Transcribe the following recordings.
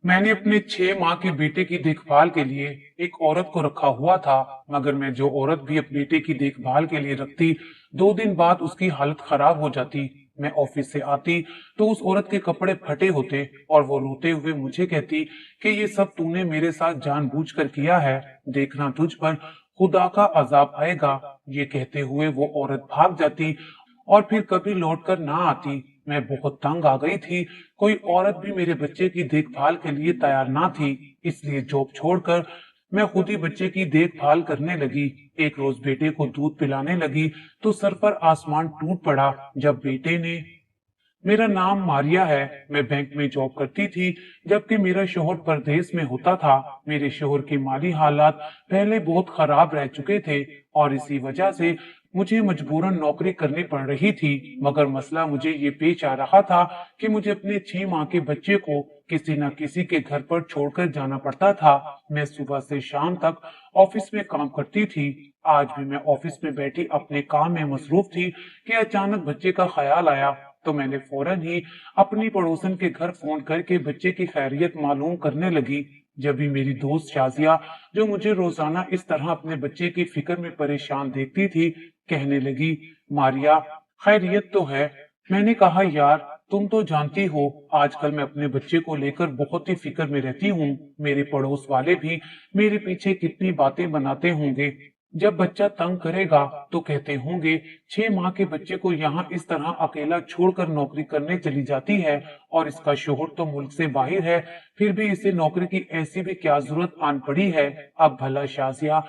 मैंने अपने 6 माह के बेटे की देखभाल के लिए एक औरत को रखा हुआ था, मगर मैं जो औरत भी अपने बेटे की देखभाल के लिए रखती, 2 दिन बाद उसकी हालत खराब हो जाती। मैं ऑफिस से आती तो उस औरत के कपड़े फटे होते और वो रोते हुए मुझे कहती कि ये सब तूने मेरे साथ जानबूझकर किया है, देखना तुझ पर खुदा का अजाब आएगा। ये कहते हुए वो औरत भाग जाती और फिर कभी लौटकर ना आती। मैं बहुत तंग आ गई थी। कोई औरत भी मेरे बच्चे की देखभाल के लिए तैयार ना थी, इसलिए जॉब छोड़कर मैं खुद ही बच्चे की देखभाल करने लगी। एक रोज बेटे को दूध पिलाने लगी तो सर पर आसमान टूट पड़ा जब बेटे ने मेरा नाम मारिया है। मैं बैंक में जॉब करती थी, जबकि मेरा शोहर परदेश में होता था। मेरे शोहर के माली हालात पहले बहुत खराब रह चुके थे और इसी वजह से मुझे मजबूरन नौकरी करनी पड़ रही थी। मगर मसला मुझे ये पेश आ रहा था कि मुझे अपने 6 माह के बच्चे को किसी न किसी के घर पर छोड़कर जाना पड़ता था। मैं सुबह से शाम तक ऑफिस में काम करती थी। आज भी मैं ऑफिस में बैठी अपने काम में मसरूफ थी कि अचानक बच्चे का ख्याल आया, तो मैंने फौरन ही अपनी पड़ोसन के घर फोन करके बच्चे की खैरियत मालूम करने लगी। जब भी मेरी दोस्त शाजिया, जो मुझे रोजाना इस तरह अपने बच्चे की फिक्र में परेशान देखती थी, कहने लगी, मारिया, खैरियत तो है। मैंने कहा, यार तुम तो जानती हो आजकल मैं अपने बच्चे को लेकर बहुत ही फिक्र में रहती हूँ। मेरे पड़ोस वाले भी मेरे पीछे कितनी बातें बनाते होंगे। जब बच्चा तंग करेगा तो कहते होंगे, 6 माह के बच्चे को यहाँ इस तरह अकेला छोड़कर नौकरी करने चली जाती है, और इसका शोहर तो मुल्क से बाहर है, फिर भी इसे नौकरी की ऐसी भी क्या जरूरत आन पड़ी है। अब भला शाजिया,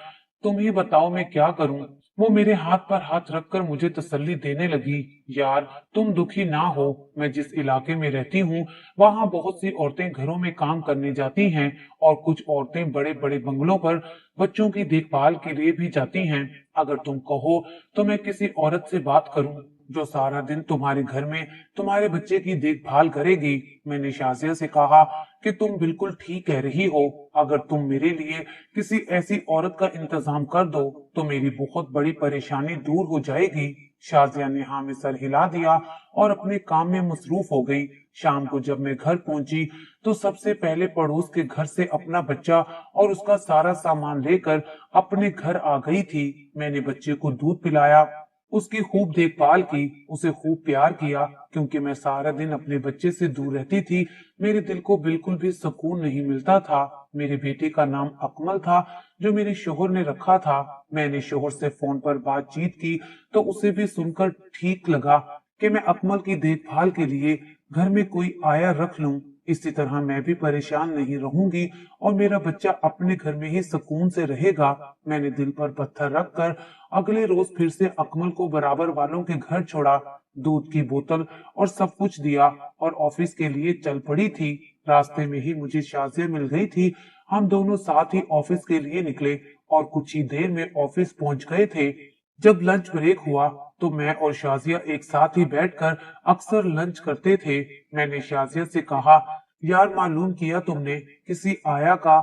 तुम ही बताओ मैं क्या करूं। वो मेरे हाथ पर हाथ रखकर मुझे तसल्ली देने लगी, यार तुम दुखी ना हो। मैं जिस इलाके में रहती हूँ वहां बहुत सी औरतें घरों में काम करने जाती हैं, और कुछ औरतें बड़े बड़े बंगलों पर बच्चों की देखभाल के लिए भी जाती हैं। अगर तुम कहो तो मैं किसी औरत से बात करूं जो सारा दिन तुम्हारे घर में तुम्हारे बच्चे की देखभाल करेगी। मैंने शाजिया से कहा कि तुम बिल्कुल ठीक कह रही हो। अगर तुम मेरे लिए किसी ऐसी औरत का इंतजाम कर दो तो मेरी बहुत बड़ी परेशानी दूर हो जाएगी। शाजिया ने हाँ में सर हिला दिया और अपने काम में मसरूफ हो गई। शाम को जब मैं घर पहुंची तो सबसे पहले पड़ोस के घर से अपना बच्चा और उसका सारा सामान लेकर अपने घर आ गई थी। मैंने बच्चे को दूध पिलाया, उसकी खूब देखभाल की, उसे खूब प्यार किया। क्योंकि मैं सारा दिन अपने बच्चे से दूर रहती थी, मेरे दिल को बिल्कुल भी सुकून नहीं मिलता था। मेरे बेटे का नाम अकमल था, जो मेरे शोहर ने रखा था। मैंने शोहर से फोन पर बातचीत की तो उसे भी सुनकर ठीक लगा कि मैं अकमल की देखभाल के लिए घर में कोई आया रख लूं। इसी तरह मैं भी परेशान नहीं रहूंगी और मेरा बच्चा अपने घर में ही सुकून से रहेगा। मैंने दिल पर पत्थर रखकर अगले रोज फिर से अकमल को बराबर वालों के घर छोड़ा, दूध की बोतल और सब कुछ दिया और ऑफिस के लिए चल पड़ी थी। रास्ते में ही मुझे शाजिया मिल गई थी। हम दोनों साथ ही ऑफिस के लिए निकले और कुछ ही देर में ऑफिस पहुंच गए थे। जब लंच ब्रेक हुआ तो मैं और शाजिया एक साथ ही बैठकर अक्सर लंच करते थे। मैंने शाजिया से कहा, यार मालूम किया तुमने किसी आया का?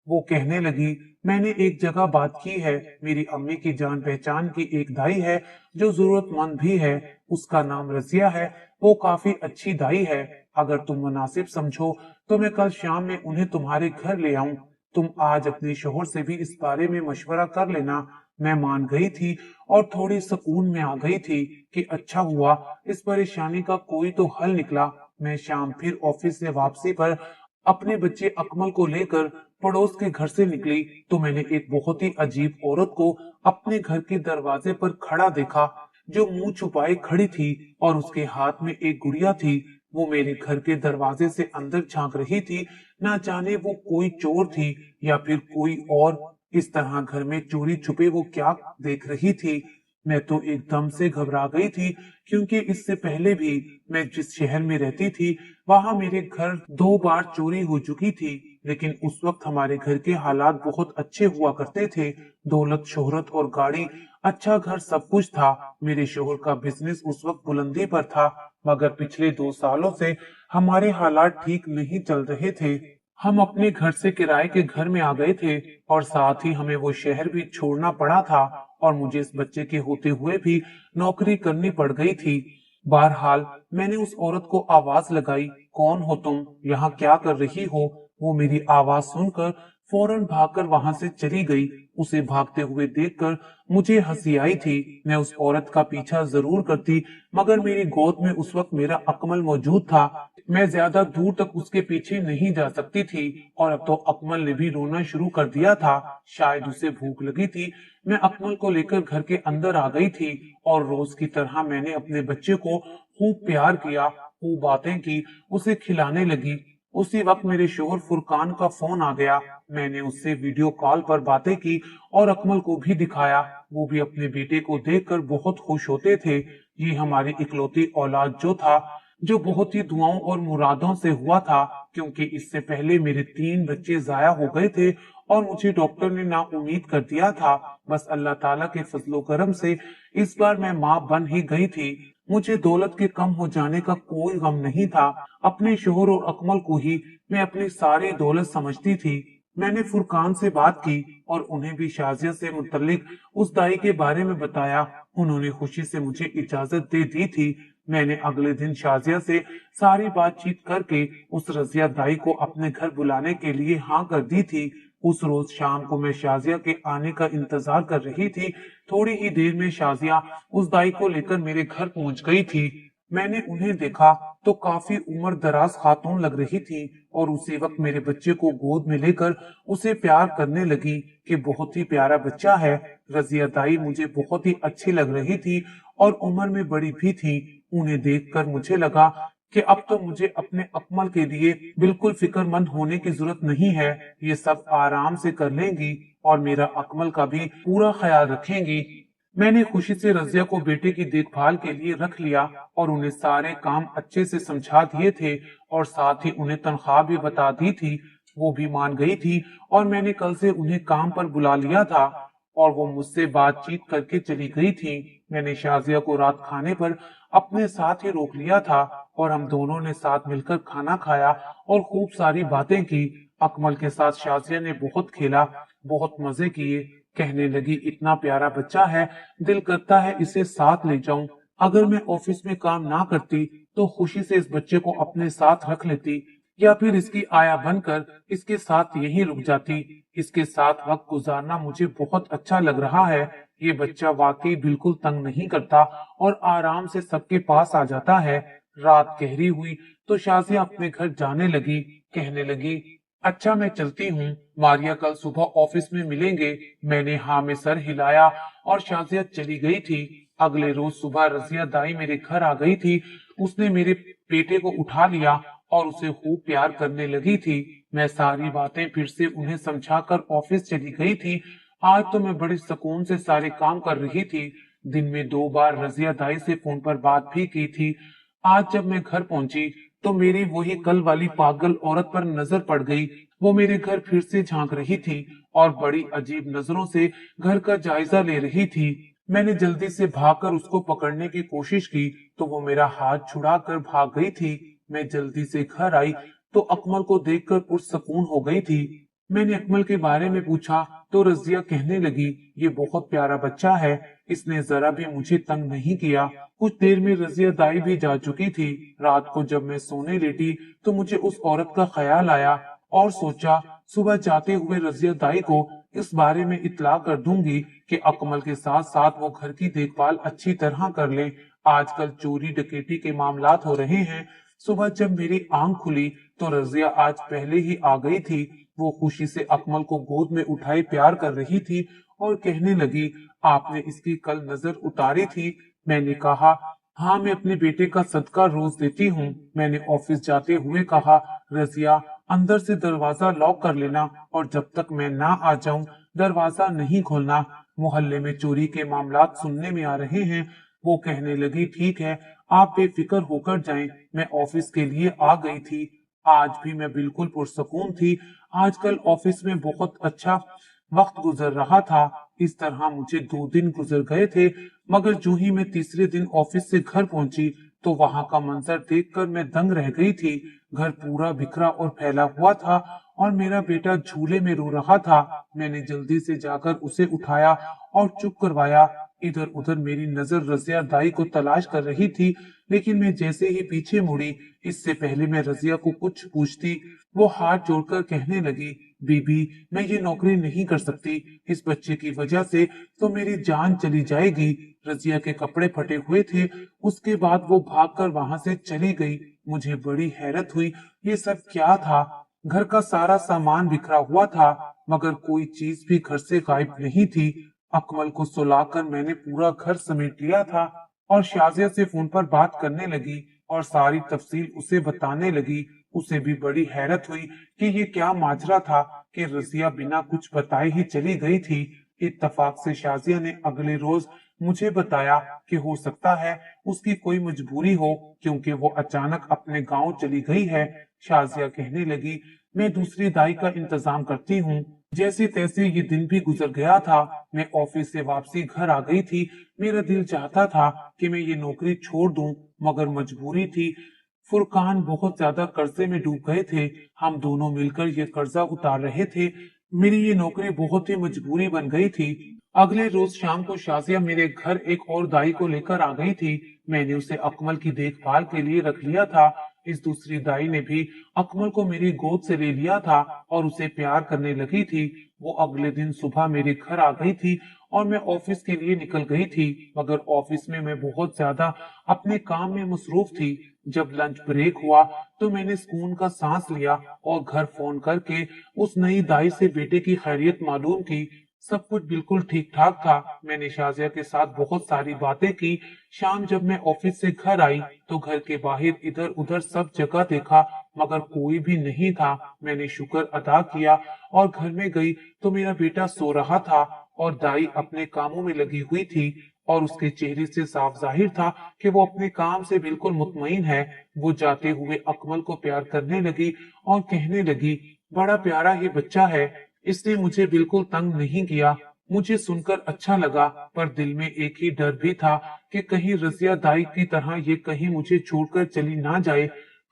वो कहने लगी, मैंने एक जगह बात की है। मेरी अम्मी की जान पहचान की एक दाई है जो जरूरतमंद भी है। उसका नाम रजिया है। वो काफी अच्छी दाई है। अगर तुम मुनासिब समझो तो मैं कल शाम में उन्हें तुम्हारे घर ले आऊं। तुम आज अपने शोहर से भी इस बारे में मशवरा कर लेना। मैं मान गई थी और थोड़ी सुकून में आ गई थी कि अच्छा हुआ, इस परेशानी का कोई तो हल निकला। मैं शाम फिर ऑफिस से वापसी पर अपने बच्चे अकमल को लेकर पड़ोस के घर से निकली तो मैंने एक बहुत ही अजीब औरत को अपने घर के दरवाजे पर खड़ा देखा, जो मुंह छुपाए खड़ी थी और उसके हाथ में एक गुड़िया थी। वो मेरे घर के दरवाजे से अंदर झांक रही थी। ना जाने वो कोई चोर थी या फिर कोई और। इस तरह घर में चोरी छुपे वो क्या देख रही थी। मैं तो एकदम से घबरा गई थी, क्योंकि इससे पहले भी मैं जिस शहर में रहती थी वहां मेरे घर 2 बार चोरी हो चुकी थी। लेकिन उस वक्त हमारे घर के हालात बहुत अच्छे हुआ करते थे। दौलत, शोहरत और गाड़ी, अच्छा घर, सब कुछ था। मेरे शोहर का बिजनेस उस वक्त बुलंदी पर था। मगर पिछले 2 सालों से हमारे हालात ठीक नहीं चल रहे थे। हम अपने घर से किराए के घर में आ गए थे और साथ ही हमें वो शहर भी छोड़ना पड़ा था, और मुझे इस बच्चे के होते हुए भी नौकरी करनी पड़ गई थी। बहरहाल मैंने उस औरत को आवाज लगाई, कौन हो तुम, यहाँ क्या कर रही हो? वो मेरी आवाज सुनकर फौरन भागकर वहां से चली गई। उसे भागते हुए देखकर मुझे हंसी आई थी। मैं उस औरत का पीछा जरूर करती, मगर मेरी गोद में उस वक्त मेरा अकमल मौजूद था। मैं ज्यादा दूर तक उसके पीछे नहीं जा सकती थी, और अब तो अकमल ने भी रोना शुरू कर दिया था। शायद उसे भूख लगी थी। मैं अकमल को लेकर घर के अंदर आ गई थी, और रोज की तरह मैंने अपने बच्चे को खूब प्यार किया, खूब बातें की, उसे खिलाने लगी। उसी वक्त मेरे शोहर फुरकान का फोन आ गया। मैंने उससे वीडियो कॉल पर बातें की और अकमल को भी दिखाया। वो भी अपने बेटे को देखकर बहुत खुश होते थे। ये हमारी इकलौती औलाद जो था, जो बहुत ही दुआओं और मुरादों से हुआ था, क्योंकि इससे पहले मेरे 3 बच्चे जाया हो गए थे और मुझे डॉक्टर ने ना उम्मीद कर दिया था। बस अल्लाह ताला के फजलो करम से इस बार मैं माँ बन ही गई थी। मुझे दौलत के कम हो जाने का कोई गम नहीं था। अपने शोहर और अकमल को ही मैं अपनी सारी दौलत समझती थी। मैंने फुरकान से बात की और उन्हें भी शाजिया से मुतल्लिक उस दाई के बारे में बताया। उन्होंने खुशी से मुझे इजाजत दे दी थी। मैंने अगले दिन शाजिया से सारी बातचीत करके उस रजिया दाई को अपने घर बुलाने के लिए हाँ कर दी थी। उस रोज शाम को मैं शाजिया के आने का इंतजार कर रही थी। थोड़ी ही देर में शाजिया उस दाई को लेकर मेरे घर पहुंच गई थी। मैंने उन्हें देखा तो काफी उम्र दराज खातून लग रही थी, और उसी वक्त मेरे बच्चे को गोद में लेकर उसे प्यार करने लगी कि बहुत ही प्यारा बच्चा है। रजिया दाई मुझे बहुत ही अच्छी लग रही थी और उम्र में बड़ी भी थी। उन्हें देखकर मुझे लगा कि अब तो मुझे अपने अकमल के लिए बिल्कुल फिक्रमंद होने की जरूरत नहीं है। ये सब आराम से कर लेंगी और मेरा अकमल का भी पूरा ख्याल रखेंगी। मैंने खुशी से रजिया को बेटे की देखभाल के लिए रख लिया और उन्हें सारे काम अच्छे से समझा दिए थे, और साथ ही उन्हें तनख्वाह भी बता दी थी। वो भी मान गई थी, और मैंने कल से उन्हें काम पर बुला लिया था, और वो मुझसे बातचीत करके चली गई थी। मैंने शाजिया को रात खाने पर अपने साथ ही रोक लिया था, और हम दोनों ने साथ मिलकर खाना खाया और खूब सारी बातें की। अकमल के साथ शाजिया ने बहुत खेला, बहुत मजे किए। कहने लगी, इतना प्यारा बच्चा है, दिल करता है इसे साथ ले जाऊं। अगर मैं ऑफिस में काम ना करती तो खुशी से इस बच्चे को अपने साथ रख लेती, या फिर इसकी आया बनकर इसके साथ यहीं रुक जाती। इसके साथ वक्त गुजारना मुझे बहुत अच्छा लग रहा है। ये बच्चा वाकई बिल्कुल तंग नहीं करता और आराम से सबके पास आ जाता है। रात गहरी हुई तो शाजिया अपने घर जाने लगी। कहने लगी, अच्छा मैं चलती हूँ, मारिया कल सुबह ऑफिस में मिलेंगे। मैंने हाँ में सर हिलाया और शाजिया चली गई थी। अगले रोज सुबह रजिया दाई मेरे घर आ गई थी। उसने मेरे बेटे को उठा लिया और उसे खूब प्यार करने लगी थी। मैं सारी बातें फिर से उन्हें समझाकर ऑफिस चली गई थी। आज तो मैं बड़े सुकून से सारे काम कर रही थी। दिन में 2 बार रजिया दाई से फोन पर बात भी की थी। आज जब मैं घर पहुंची तो मेरी वही कल वाली पागल औरत पर नजर पड़ गई। वो मेरे घर फिर से झांक रही थी और बड़ी अजीब नजरों से घर का जायजा ले रही थी। मैंने जल्दी से भागकर उसको पकड़ने की कोशिश की तो वो मेरा हाथ छुड़ाकर भाग गई थी। मैं जल्दी से घर आई तो अकमल को देखकर पुरसकून हो गई थी। मैंने अकमल के बारे में पूछा तो रजिया कहने लगी, ये बहुत प्यारा बच्चा है, इसने जरा भी मुझे तंग नहीं किया। कुछ देर में रजिया दाई भी जा चुकी थी। रात को जब मैं सोने लेटी तो मुझे उस औरत का ख्याल आया और सोचा सुबह जाते हुए रजिया दाई को इस बारे में इतला कर दूंगी कि अकमल के साथ साथ वो घर की देखभाल अच्छी तरह कर ले। आजकल चोरी डकैती के मामलात हो रहे हैं। सुबह जब मेरी आंख खुली तो रजिया आज पहले ही आ गई थी। वो खुशी से अकमल को गोद में उठाए प्यार कर रही थी और कहने लगी, आपने इसकी कल नजर उतारी थी। मैंने कहा, हाँ मैं अपने बेटे का सदका रोज देती हूँ। मैंने ऑफिस जाते हुए कहा, रजिया अंदर से दरवाजा लॉक कर लेना और जब तक मैं ना आ जाऊं दरवाजा नहीं खोलना। मोहल्ले में चोरी के मामलात सुनने में आ रहे हैं। वो कहने लगी, ठीक है, आप बेफिक्र होकर जाएं, मैं ऑफिस के लिए आ गई थी। आज भी मैं बिल्कुल पुरसकून थी। आजकल ऑफिस में बहुत अच्छा वक्त गुजर रहा था। इस तरह मुझे 2 दिन गुजर गए थे, मगर जो ही मैं तीसरे दिन ऑफिस से घर पहुंची तो वहां का मंजर देखकर मैं दंग रह गई थी। घर पूरा बिखरा और फैला हुआ था और मेरा बेटा झूले में रो रहा था। मैंने जल्दी से जाकर उसे उठाया और चुप करवाया। इधर उधर मेरी नजर रजिया दाई को तलाश कर रही थी, लेकिन मैं जैसे ही पीछे मुड़ी, इससे पहले मैं रजिया को कुछ पूछती, वो हाथ जोड़कर कहने लगी, बीबी मैं ये नौकरी नहीं कर सकती, इस बच्चे की वजह से तो मेरी जान चली जाएगी। रजिया के कपड़े फटे हुए थे। उसके बाद वो भागकर वहां से चली गई। मुझे बड़ी हैरत हुई, ये सब क्या था? घर का सारा सामान बिखरा हुआ था, मगर कोई चीज भी घर से गायब नहीं थी। अकमल को सुलाकर मैंने पूरा घर समेट लिया था और शाजिया से फोन पर बात करने लगी और सारी तफसील उसे बताने लगी। उसे भी बड़ी हैरत हुई कि ये क्या माजरा था कि रजिया बिना कुछ बताए ही चली गई थी। इत्तफाक से शाजिया ने अगले रोज मुझे बताया कि हो सकता है उसकी कोई मजबूरी हो, क्योंकि वो अचानक अपने गांव चली गई है। शाजिया कहने लगी, मैं दूसरी दाई का इंतजाम करती हूँ। जैसे तैसे ये दिन भी गुजर गया था। मैं ऑफिस से वापसी घर आ गई थी। मेरा दिल चाहता था कि मैं ये नौकरी छोड़ दूं, मगर मजबूरी थी। फुरकान बहुत ज्यादा कर्जे में डूब गए थे। हम दोनों मिलकर ये कर्जा उतार रहे थे। मेरी ये नौकरी बहुत ही मजबूरी बन गई थी। अगले रोज शाम को शाजिया मेरे घर एक और दाई को लेकर आ गई थी। मैंने उसे अकमल की देखभाल के लिए रख लिया था। इस दूसरी दाई ने भी अकमल को मेरी गोद से ले लिया था और उसे प्यार करने लगी थी। वो अगले दिन सुबह मेरे घर आ गई थी और मैं ऑफिस के लिए निकल गई थी, मगर ऑफिस में मैं बहुत ज्यादा अपने काम में मसरूफ थी। जब लंच ब्रेक हुआ तो मैंने सुकून का सांस लिया और घर फोन करके उस नई दाई से बेटे की खैरियत मालूम की। सब कुछ बिल्कुल ठीक ठाक था। मैंने शाजिया के साथ बहुत सारी बातें की। शाम जब मैं ऑफिस से घर आई तो घर के बाहर इधर उधर सब जगह देखा, मगर कोई भी नहीं था। मैंने शुक्र अदा किया और घर में गई तो मेरा बेटा सो रहा था और दाई अपने कामों में लगी हुई थी और उसके चेहरे से साफ जाहिर था कि वो अपने काम से बिल्कुल मुतमईन है। वो जाते हुए अकमल को प्यार करने लगी और कहने लगी, बड़ा प्यारा ये बच्चा है, इसने मुझे बिल्कुल तंग नहीं किया। मुझे सुनकर अच्छा लगा, पर दिल में एक ही डर भी था कि कहीं रजिया दाई की तरह ये कहीं मुझे छोड़कर चली ना जाए।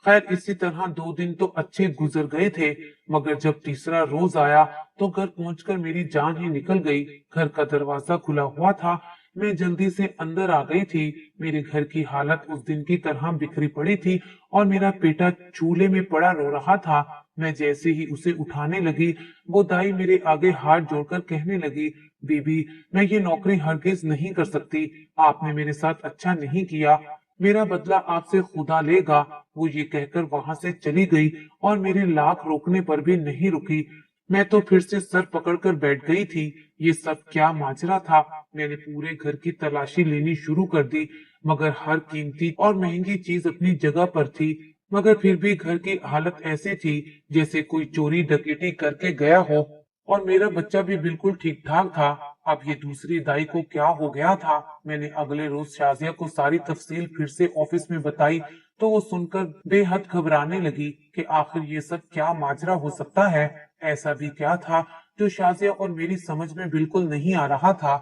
खैर इसी तरह 2 दिन तो अच्छे गुजर गए थे, मगर जब तीसरा रोज आया तो घर पहुंचकर मेरी जान ही निकल गई। घर का दरवाजा खुला हुआ था। मैं जल्दी से अंदर आ गई थी। मेरे घर की हालत उस दिन की तरह बिखरी पड़ी थी और मेरा बेटा चूल्हे में पड़ा रो रहा था। मैं जैसे ही उसे उठाने लगी, वो दाई मेरे आगे हाथ जोड़कर कहने लगी, बीबी मैं ये नौकरी हरगिज नहीं कर सकती। आपने मेरे साथ अच्छा नहीं किया, मेरा बदला आपसे खुदा लेगा। वो ये कहकर वहां से चली गई और मेरे लाख रोकने पर भी नहीं रुकी। मैं तो फिर से सर पकड़कर बैठ गई थी। ये सब क्या माजरा था? मैंने पूरे घर की तलाशी लेनी शुरू कर दी, मगर हर कीमती और महंगी चीज अपनी जगह पर थी। मगर फिर भी घर की हालत ऐसी थी जैसे कोई चोरी डकैती करके गया हो। और मेरा बच्चा भी बिल्कुल ठीक ठाक था। अब ये दूसरी दाई को क्या हो गया था? मैंने अगले रोज शाजिया को सारी तफसील फिर से ऑफिस में बताई तो वो सुनकर बेहद घबराने लगी कि आखिर ये सब क्या माजरा हो सकता है। ऐसा भी क्या था जो शाजिया और मेरी समझ में बिल्कुल नहीं आ रहा था।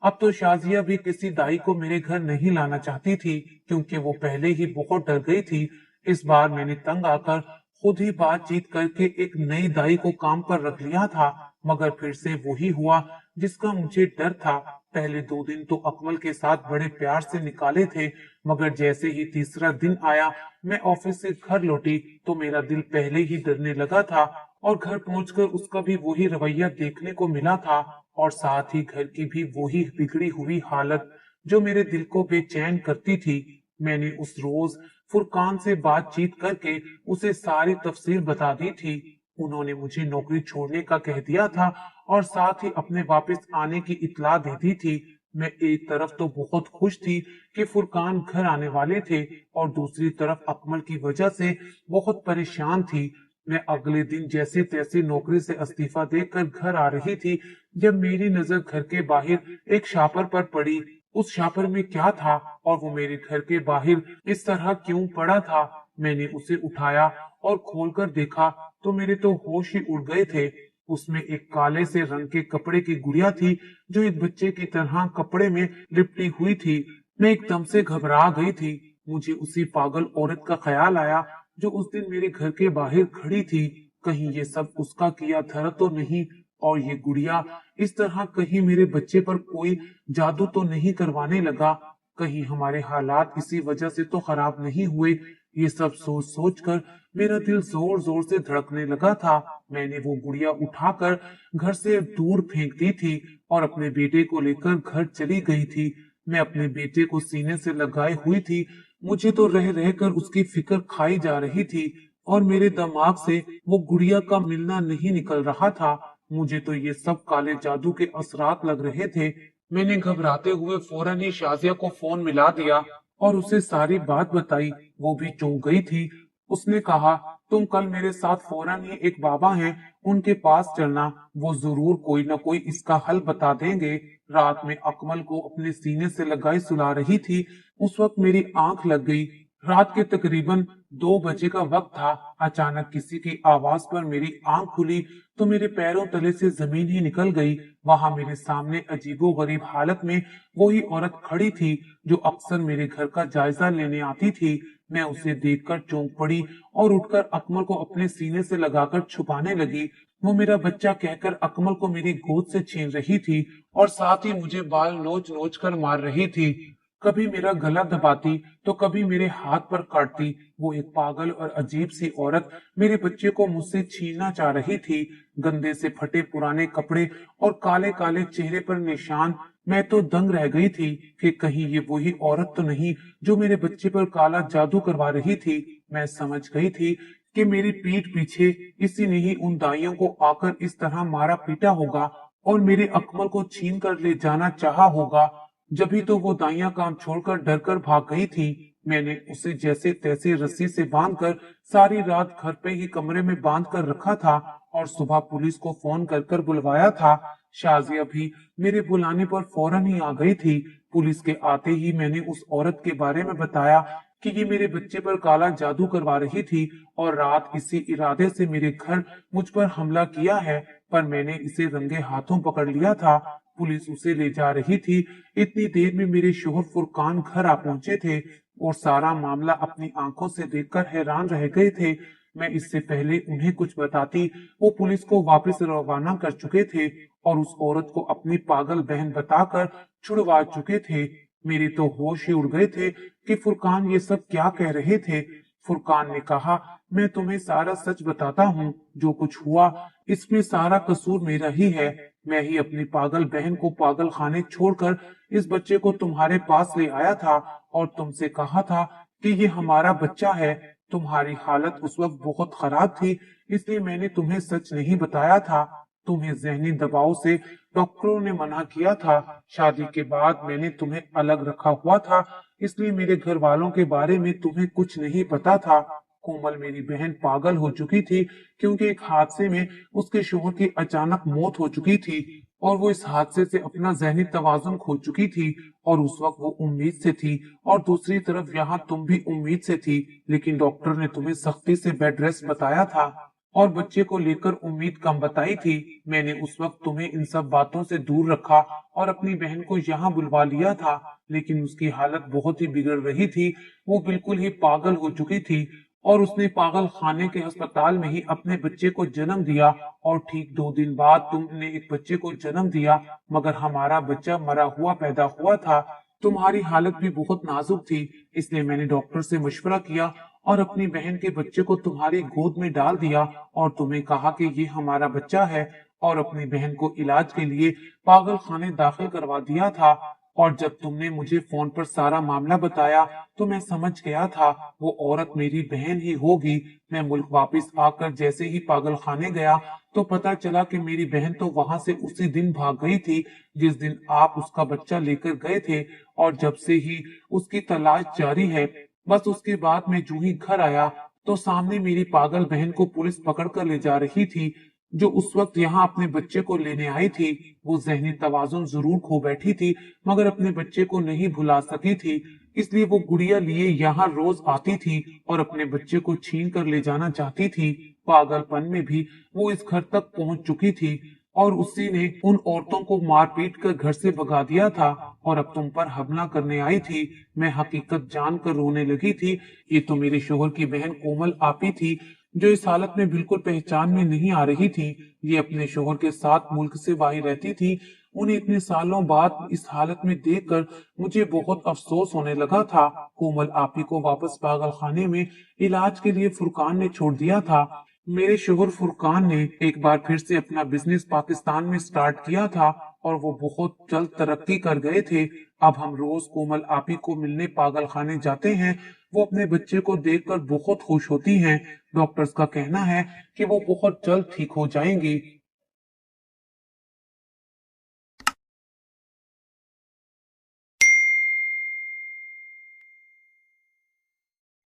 अब तो शाजिया भी किसी दाई को मेरे घर नहीं लाना चाहती थी, क्योंकि वो पहले ही बहुत डर गई थी। इस बार मैंने तंग आकर खुद ही बातचीत करके एक नई दाई को काम पर रख लिया था, मगर फिर से वही हुआ जिसका मुझे डर था। पहले 2 दिन तो अकमल के साथ बड़े प्यार से निकाले थे, मगर जैसे ही तीसरा दिन आया, मैं ऑफिस से घर लौटी तो मेरा दिल पहले ही डरने लगा था और घर पहुंचकर उसका भी वही रवैया देखने को मिला था और साथ ही घर की भी वही बिगड़ी हुई हालत जो मेरे दिल को बेचैन करती थी। मैंने उस रोज फुरकान से बातचीत करके उसे सारी तफसील बता दी थी। उन्होंने मुझे नौकरी छोड़ने का कह दिया था और साथ ही अपने वापस आने की इत्तला दे दी थी। मैं एक तरफ तो बहुत खुश थी कि फुरकान घर आने वाले थे और दूसरी तरफ अकमल की वजह से बहुत परेशान थी। मैं अगले दिन जैसे तैसे नौकरी से इस्तीफा देकर घर आ रही थी जब मेरी नजर घर के बाहर एक शापर पर पड़ी। उस शापर में क्या था और वो मेरे घर के बाहर इस तरह क्यों पड़ा था? मैंने उसे उठाया और खोलकर देखा तो मेरे तो होश ही उड़ गए थे। उसमें एक काले से रंग के कपड़े की गुड़िया थी जो एक बच्चे की तरह कपड़े में लिपटी हुई थी। मैं एकदम से घबरा गई थी। मुझे उसी पागल औरत का ख्याल आया जो उस दिन मेरे घर के बाहर खड़ी थी। कहीं ये सब उसका किया धरा तो नहीं? और ये गुड़िया इस तरह कहीं मेरे बच्चे पर कोई जादू तो नहीं करवाने लगा, कहीं हमारे हालात इसी वजह से तो खराब नहीं हुए। ये सब सोच सोच कर मेरा दिल जोर जोर से धड़कने लगा था। मैंने वो गुड़िया उठाकर घर से दूर फेंक दी थी और अपने बेटे को लेकर घर चली गई थी। मैं अपने बेटे को सीने से लगाए हुई थी। मुझे तो रह रह कर उसकी फिक्र खाई जा रही थी और मेरे दिमाग से वो गुड़िया का मिलना नहीं निकल रहा था। मुझे तो ये सब काले जादू के असरात लग रहे थे। मैंने घबराते हुए फौरन ही शाजिया को फोन मिला दिया और उसे सारी बात बताई। वो भी चौंक गई थी। उसने कहा, तुम कल मेरे साथ फौरन ही एक बाबा हैं, उनके पास चलना, वो जरूर कोई ना कोई इसका हल बता देंगे। रात में अकमल को अपने सीने से लगाई सुला रही थी। उस वक्त मेरी आंख लग गई। रात के तकरीबन 2 बजे का वक्त था। अचानक किसी की आवाज पर मेरी आंख खुली तो मेरे पैरों तले से जमीन ही निकल गई। वहां मेरे सामने अजीबो गरीब हालत में वही औरत खड़ी थी जो अक्सर मेरे घर का जायजा लेने आती थी। मैं उसे देखकर चौंक पड़ी और उठकर अकमल को अपने सीने से लगाकर छुपाने लगी। वो मेरा बच्चा कहकर अकमल को मेरी गोद से छीन रही थी और साथ ही मुझे बाल नोच नोच कर मार रही थी। कभी मेरा गला दबाती तो कभी मेरे हाथ पर काटती। वो एक पागल और अजीब सी औरत मेरे बच्चे को मुझसे छीनना चाह रही थी। गंदे से फटे पुराने कपड़े और काले काले चेहरे पर निशान। मैं तो दंग रह गई थी कि कहीं ये वही औरत तो नहीं जो मेरे बच्चे पर काला जादू करवा रही थी। मैं समझ गई थी कि मेरी पीठ पीछे इसी ने ही उन दाइयों को आकर इस तरह मारा पीटा होगा और मेरे अकमल को छीन कर ले जाना चाहा होगा। जभी तो वो दाइयां काम छोड़कर डर कर भाग गई थी। मैंने उसे जैसे तैसे रस्सी से बांधकर सारी रात घर पे ही कमरे में बांध कर रखा था और सुबह पुलिस को फोन कर कर बुलवाया था। शाजिया भी मेरे बुलाने पर फौरन ही आ गई थी। पुलिस के आते ही मैंने उस औरत के बारे में बताया कि ये मेरे बच्चे पर काला जादू करवा रही थी और रात इसी इरादे से मेरे घर मुझ पर हमला किया है, पर मैंने इसे रंगे हाथों पकड़ लिया था। पुलिस उसे ले जा रही थी। इतनी देर में मेरे शोहर फुरकान घर आ पहुंचे थे और सारा मामला अपनी आंखों से देखकर हैरान रह गए थे। मैं इससे पहले उन्हें कुछ बताती वो पुलिस को वापस रवाना कर चुके थे और उस औरत को अपनी पागल बहन बताकर छुड़वा चुके थे। मेरे तो होश ही उड़ गए थे कि फुरकान ये सब क्या कह रहे थे। फुरकान ने कहा, मैं तुम्हें सारा सच बताता हूँ। जो कुछ हुआ इसमें सारा कसूर मेरा ही है। मैं ही अपनी पागल बहन को पागल खाने छोड़कर इस बच्चे को तुम्हारे पास ले आया था और तुमसे कहा था कि ये हमारा बच्चा है। तुम्हारी हालत उस वक्त बहुत खराब थी, इसलिए मैंने तुम्हें सच नहीं बताया था। तुम्हें जहनी दबाव से डॉक्टरों ने मना किया था। शादी के बाद मैंने तुम्हें अलग रखा हुआ था, इसलिए मेरे घर वालों के बारे में तुम्हें कुछ नहीं पता था। कोमल मेरी बहन पागल हो चुकी थी क्योंकि एक हादसे में उसके शोहर की अचानक मौत हो चुकी थी और वो इस हादसे से अपना जहनी तवाज़ुन खो चुकी थी और उस वक्त वो उम्मीद से थी और दूसरी तरफ यहाँ तुम भी उम्मीद से थी, लेकिन डॉक्टर ने तुम्हें सख्ती से बेड रेस्ट बताया था और बच्चे को लेकर उम्मीद कम बताई थी। मैंने उस वक्त तुम्हें इन सब बातों से दूर रखा और अपनी बहन को यहाँ बुलवा लिया था, लेकिन उसकी हालत बहुत ही बिगड़ रही थी। वो बिल्कुल ही पागल हो चुकी थी और उसने पागल खाने के अस्पताल में ही अपने बच्चे को जन्म दिया और ठीक 2 दिन बाद तुमने एक बच्चे को जन्म दिया, मगर हमारा बच्चा मरा हुआ पैदा हुआ था। तुम्हारी हालत भी बहुत नाजुक थी, इसलिए मैंने डॉक्टर से मशवरा किया और अपनी बहन के बच्चे को तुम्हारी गोद में डाल दिया और तुम्हें कहा कि ये हमारा बच्चा है और अपनी बहन को इलाज के लिए पागल खाने दाखिल करवा दिया था। और जब तुमने मुझे फोन पर सारा मामला बताया तो मैं समझ गया था वो औरत मेरी बहन ही होगी। मैं मुल्क वापस आकर जैसे ही पागल खाने गया तो पता चला कि मेरी बहन तो वहां से उसी दिन भाग गई थी जिस दिन आप उसका बच्चा लेकर गए थे और जब से ही उसकी तलाश जारी है। बस उसके बाद मैं जूं ही घर आया तो सामने मेरी पागल बहन को पुलिस पकड़ कर ले जा रही थी जो उस वक्त यहाँ अपने बच्चे को लेने आई थी। वो जहनी तवाजुन जरूर खो बैठी थी मगर अपने बच्चे को नहीं भुला सकी थी, इसलिए वो गुड़िया लिए यहाँ रोज आती थी और अपने बच्चे को छीन कर ले जाना चाहती थी। पागलपन में भी वो इस घर तक पहुंच चुकी थी और उसी ने उन औरतों को मार पीट कर घर से भगा दिया था और अब तुम पर हमला करने आई थी। मैं हकीकत जानकर रोने लगी थी। ये तो मेरे शोहर की बहन कोमल आपी थी जो इस हालत में बिल्कुल पहचान में नहीं आ रही थी। ये अपने शोहर के साथ मुल्क से बाहर रहती थी। उन्हें इतने सालों बाद इस हालत में देखकर मुझे बहुत अफसोस होने लगा था। कोमल आपी को वापस पागल खाने में इलाज के लिए फुरकान ने छोड़ दिया था। मेरे शोहर फुरकान ने एक बार फिर से अपना बिजनेस पाकिस्तान में स्टार्ट किया था और वो बहुत जल्द तरक्की कर गए थे। अब हम रोज कोमल आपी को मिलने पागल खाने जाते हैं। वो अपने बच्चे को देखकर बहुत खुश होती हैं। डॉक्टर्स का कहना है कि वो बहुत जल्द ठीक हो जाएंगी।